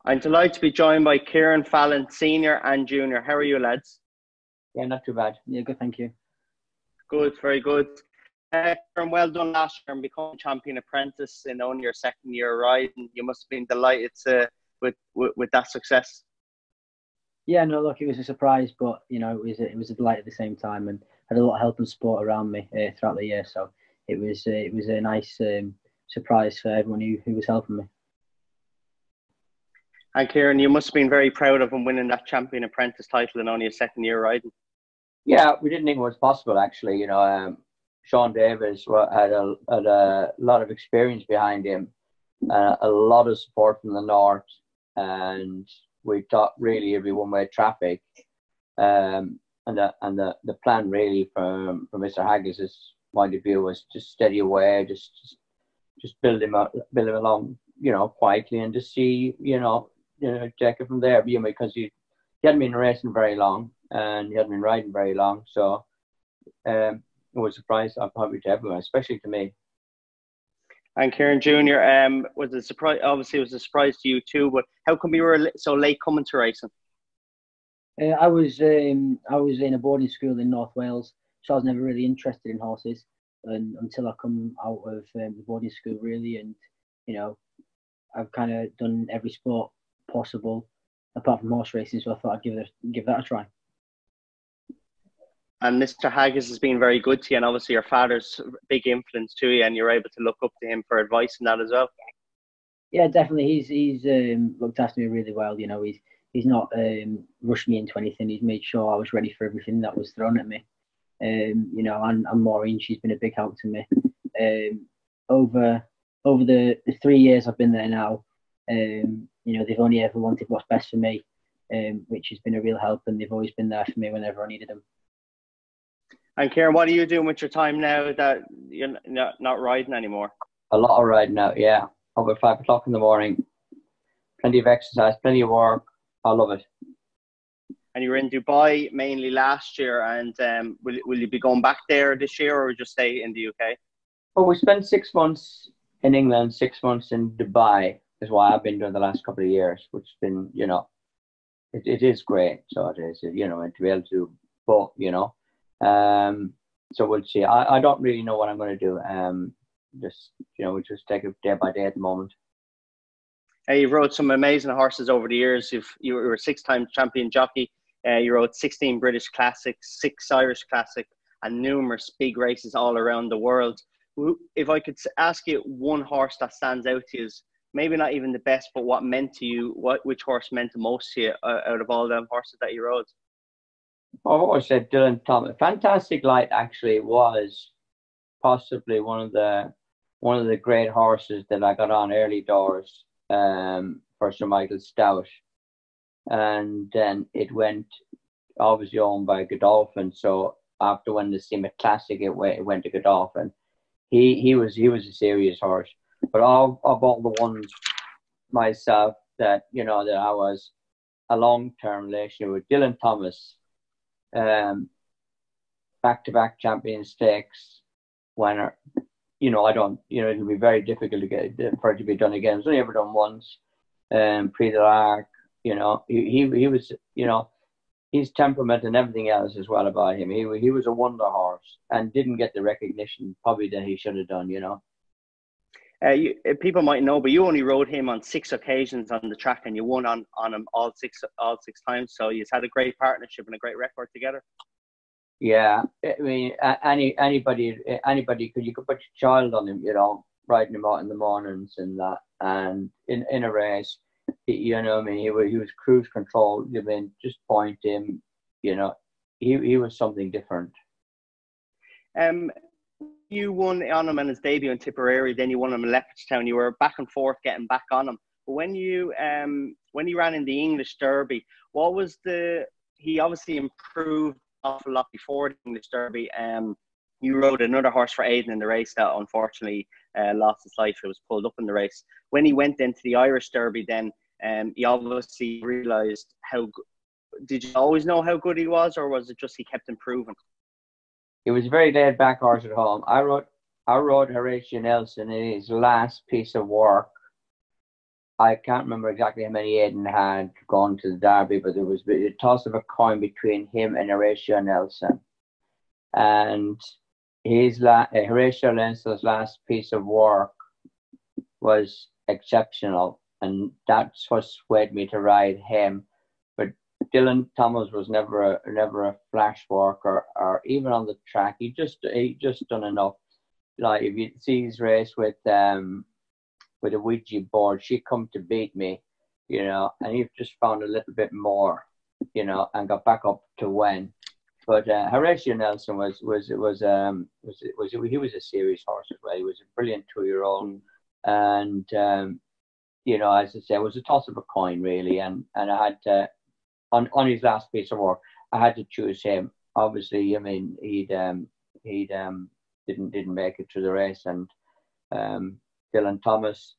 I'm delighted to be joined by Kieran, Fallon Sr. and Junior. How are you, lads? Yeah, not too bad. Yeah, good, thank you. Good, very good. Kieran, well done last year and becoming champion apprentice in only your second year riding. You must have been delighted with that success. Yeah, no, look, it was a surprise, but it was a delight at the same time, and had a lot of help and support around me throughout the year. So it was a nice surprise for everyone who was helping me. And Kieran, you must have been very proud of him winning that champion apprentice title in only a second year riding. Yeah, we didn't think it was possible, actually. Sean Davis had a lot of experience behind him, a lot of support from the north, and we thought really it'd be one-way traffic. And the plan really from Mr. Haggis's point of view was just steady away, just build him along, quietly, and just see, take it from there. Because he hadn't been racing very long and he hadn't been riding very long, so it was a surprise, probably to everyone, especially to me. And Kieran Jr., was a surprise. Obviously, it was a surprise to you too. But how come you were so late coming to racing? I was in a boarding school in North Wales, so I was never really interested in horses, and until I come out of the boarding school, really. And I've kind of done every sport possible apart from horse racing, so I thought I'd give that a try. And Mr. Haggis has been very good to you, and obviously your father's a big influence to you, and you're able to look up to him for advice and that as well. Yeah, definitely. He's looked after me really well. He's not rushed me into anything. He's made sure I was ready for everything that was thrown at me. And Maureen, she's been a big help to me. Over the 3 years I've been there now, they've only ever wanted what's best for me, which has been a real help, and they've always been there for me whenever I needed them. And Kieran, what are you doing with your time now that you're not riding anymore? A lot of riding out, yeah. Over 5 o'clock in the morning. Plenty of exercise, plenty of work. I love it. And you were in Dubai mainly last year, and will you be going back there this year, or just stay in the UK? Well, we spent 6 months in England, 6 months in Dubai, is what I've been doing the last couple of years, which has been, it is great. So it is, and to be able to do both, so we'll see. I don't really know what I'm going to do. We just take it day by day at the moment. You've rode some amazing horses over the years. You were a 6-time champion jockey. You rode 16 British Classics, 6 Irish Classics, and numerous big races all around the world. If I could ask you one horse that stands out to you, is maybe not even the best, but what meant to you, which horse meant the most to you out of all them horses that you rode? I've always said Dylan Thomas. Fantastic Light actually was possibly one of the great horses that I got on early doors for Sir Michael Stout, and then it went obviously owned by Godolphin. So after winning the SEMA Classic, it went to Godolphin. He was a serious horse, but of all the ones myself that that I was a long-term relationship with, Dylan Thomas. Back-to-back champion stakes winner. It'll be very difficult to get for it to be done again. It's only ever done once. Prix de l'Arc, he was, his temperament and everything else as well about him. He was a wonder horse and didn't get the recognition probably that he should have done. People might know, but you only rode him on 6 occasions on the track, and you won on him all six times. So you've had a great partnership and a great record together. Yeah, I mean, anybody you could put your child on him, riding him out in the mornings and that, and in a race, he was cruise control. Just point him, he was something different. You won on him in his debut in Tipperary, then you won him in Leopardstown. You were back and forth getting back on him. But when you ran in the English Derby, he obviously improved an awful lot before the English Derby. You rode another horse for Aidan in the race that unfortunately lost his life. It was pulled up in the race. When he went into the Irish Derby, then he obviously realised did you always know how good he was, or was it just he kept improving? He was a very laid back horse at home. I rode Horatio Nelson in his last piece of work. I can't remember exactly how many Aidan had gone to the Derby, but there was a toss of a coin between him and Horatio Nelson. And Horatio Nelson's last piece of work was exceptional, and that's what swayed me to ride him. But Dylan Thomas was never a flash worker, or even on the track. He just done enough. Like if you see his race with a Ouija board, she come to beat me, and he just found a little bit more, and got back up to win. But Horatio Nelson was he was a serious horse as well. He was a brilliant 2-year-old, and as I say, it was a toss of a coin really, and I had to, on his last piece of work, I had to choose him. Obviously, I mean he didn't make it through the race, and Dylan Thomas,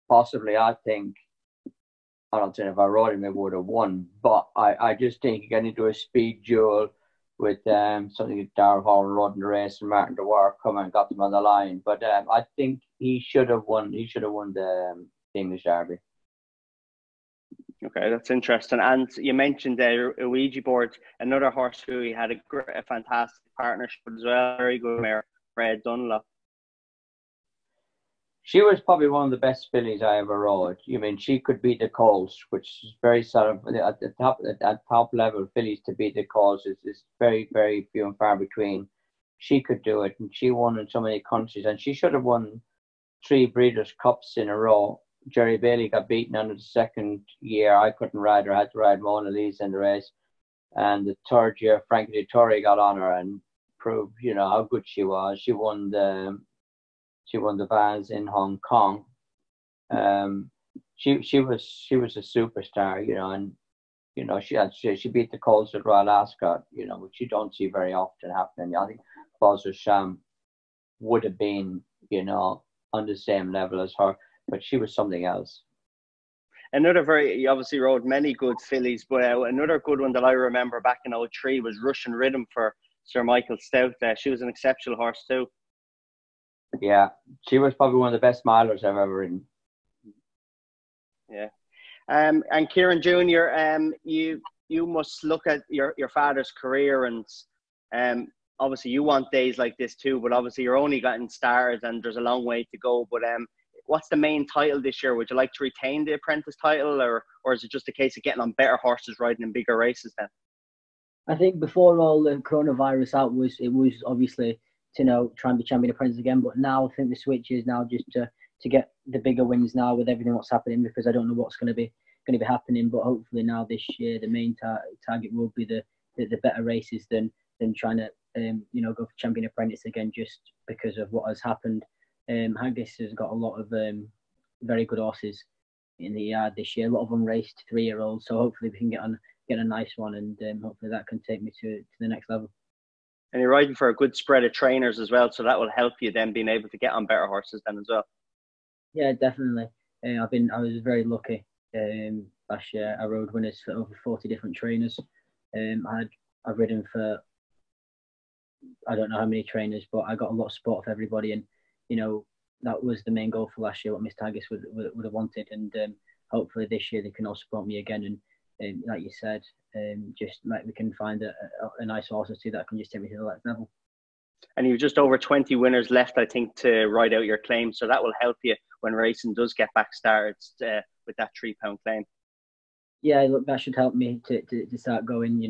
possibly, I think, I don't think if I rode him, it would have won. But I just think you get into a speed duel with something that Darrell Hall rode in the race, and Martin Dewar come and got them on the line. But I think he should have won. He should have won the English Derby. Okay, that's interesting. And you mentioned the Ouija board, another horse who he had a fantastic partnership with as well. Very good mare, Fred Dunlop. She was probably one of the best fillies I ever rode. I mean, she could beat the Coles, which is very sort of at the top level. Fillies to beat the Coles is very, very few and far between. She could do it, and she won in so many countries, and she should have won 3 Breeders' Cups in a row. Jerry Bailey got beaten on the second year. I couldn't ride her. I had to ride Mona Lisa in the race. And the third year, Frankie Dettori got on her and proved, how good she was. She won the Vans in Hong Kong. She was a superstar, and she beat the Coles at Royal Ascot, which you don't see very often happening. I think Balzer Sham would have been, on the same level as her, but she was something else. You obviously rode many good fillies, but another good one that I remember back in 2003 was Russian Rhythm for Sir Michael Stout. She was an exceptional horse too. Yeah, she was probably one of the best milers I've ever ridden. Yeah. And Kieran Jr., you must look at your father's career, and obviously you want days like this too, but obviously you're only getting started and there's a long way to go. But what's the main title this year? Would you like to retain the apprentice title, or is it just a case of getting on better horses, riding in bigger races then? I think before all the coronavirus out, it was obviously to try and be champion apprentice again. But now I think the switch is now just to get the bigger wins now with everything what's happening, because I don't know what's going to be happening. But hopefully now this year the main target will be the better races than trying to go for champion apprentice again, just because of what has happened. Haggis has got a lot of very good horses in the yard this year. A lot of them raced 3-year-olds, so hopefully we can get a nice one, and hopefully that can take me to the next level. And you're riding for a good spread of trainers as well, so that will help you then being able to get on better horses then as well. Yeah, definitely. I was very lucky. Last year I rode winners for over 40 different trainers. I've ridden for I don't know how many trainers, but I got a lot of support from everybody, and that was the main goal for last year, what Mr. Haggis would have wanted, and hopefully this year they can all support me again, and like you said, just like we can find a nice horse or two that can just take me to the next level. And you've just over 20 winners left, I think, to ride out your claim, so that will help you when racing does get back started with that £3 claim. Yeah, look, that should help me to start going,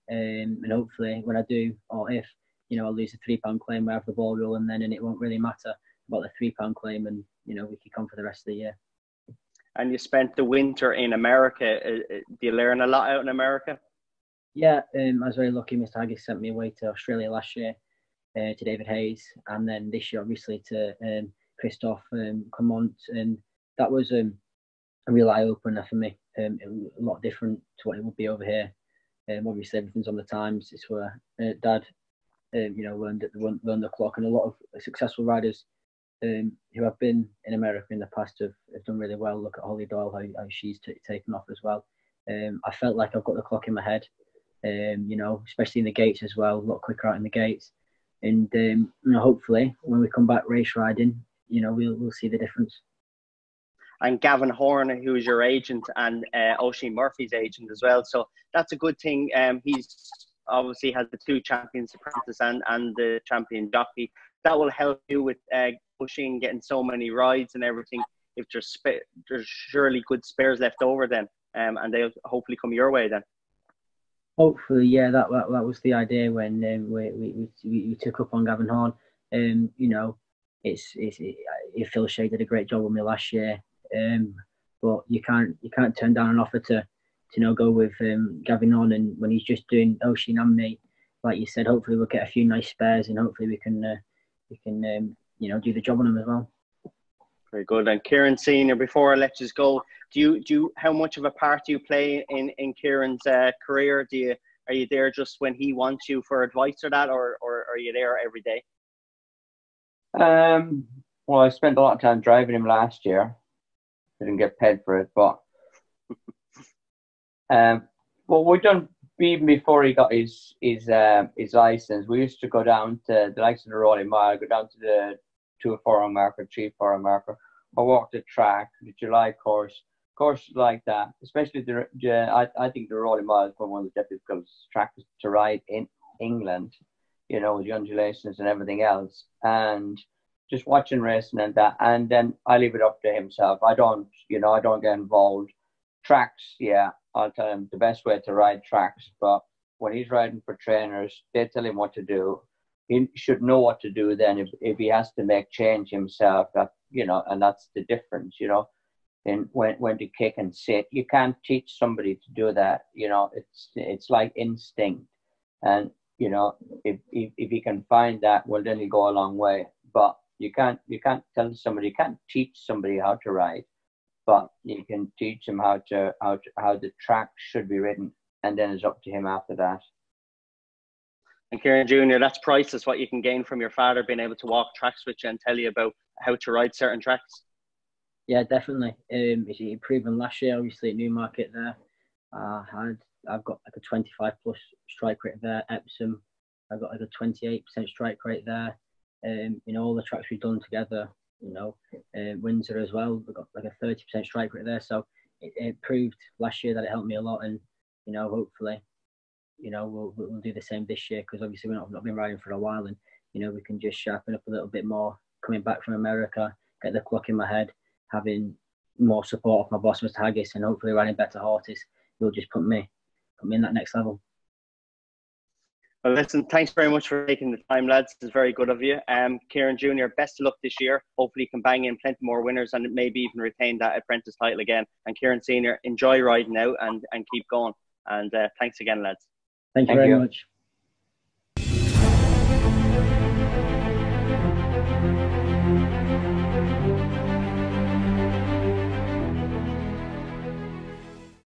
and hopefully when I do, or if I'll lose the £3 claim, I have the ball rolling then, and it won't really matter about the £3 claim, and we kick on for the rest of the year. And you spent the winter in America. Do you learn a lot out in America? Yeah, I was very lucky. Mr. Haggis sent me away to Australia last year to David Hayes, and then this year obviously to Christophe Clement, and that was a real eye opener for me. It was a lot different to what it would be over here. Obviously everything's on the times. It's where Dad learned the clock, and a lot of successful riders who have been in America in the past have done really well. Look at Holly Doyle, how she's taken off as well. I felt like I've got the clock in my head, You know, especially in the gates as well, a lot quicker out in the gates. And you know, hopefully when we come back race riding, you know, we'll see the difference. And Gavin Horn, who is your agent, and Oisin Murphy's agent as well. So that's a good thing. He's obviously has the 2 champions apprentice and the champion jockey. That will help you with Oisin getting so many rides and everything. If there's surely good spares left over then, and they'll hopefully come your way then. Hopefully, yeah, that was the idea when we took up on Gavin Horn. You know, Phil Shea did a great job with me last year. But you can't turn down an offer to you know, go with Gavin on, and when he's just doing Oisin and me, like you said, hopefully we'll get a few nice spares, and hopefully we can you know, do the job on them as well. Very good. And Kieran Sr., before I let you go, do you how much of a part do you play in Kieran's career? Are you there just when he wants you for advice or that, or are you there every day? Well, I spent a lot of time driving him last year. Didn't get paid for it, but well, we done even before he got his license. We used to go down to the likes of the Rolling Mile, go down to the 2-4 marker, 3-4 marker, or walk the track, the July courses like that. Especially I think the Rolling Mile is one of the difficult tracks to ride in England. You know, with the undulations and everything else, and just watching racing and that, and then I leave it up to himself. I don't get involved. Tracks, yeah, I'll tell him the best way to ride tracks, but when he's riding for trainers, they tell him what to do. He should know what to do then if he has to make change himself, that, you know, and that's the difference, you know. And when to kick and sit, you can't teach somebody to do that, you know. It's like instinct, and you know, if he can find that, well, then he'll go a long way. But you can't tell somebody, you can't teach somebody how to ride, but you can teach him how the track should be ridden, and then it's up to him after that. And Kieran Jr., that's priceless, what you can gain from your father being able to walk tracks with you and tell you about how to ride certain tracks. Yeah, definitely. He proven last year, obviously at Newmarket there. I've got like a 25 plus strike rate there. Epsom, I've got like a 28% strike rate there. You know, all the tracks we've done together, you know, Windsor as well, we've got like a 30% strike rate there. So it proved last year that it helped me a lot, and you know, hopefully, you know, we'll do the same this year, because obviously we've not been riding for a while, and you know, we can just sharpen up a little bit more coming back from America, get the clock in my head, having more support of my boss, Mr. Haggis, and hopefully riding better horses. He'll just put me in that next level. Well, listen, thanks very much for taking the time, lads. It's very good of you. Kieran Jr., best of luck this year. Hopefully you can bang in plenty more winners and maybe even retain that apprentice title again. And Kieran Sr., enjoy riding out and keep going. And thanks again, lads. Thank you very much.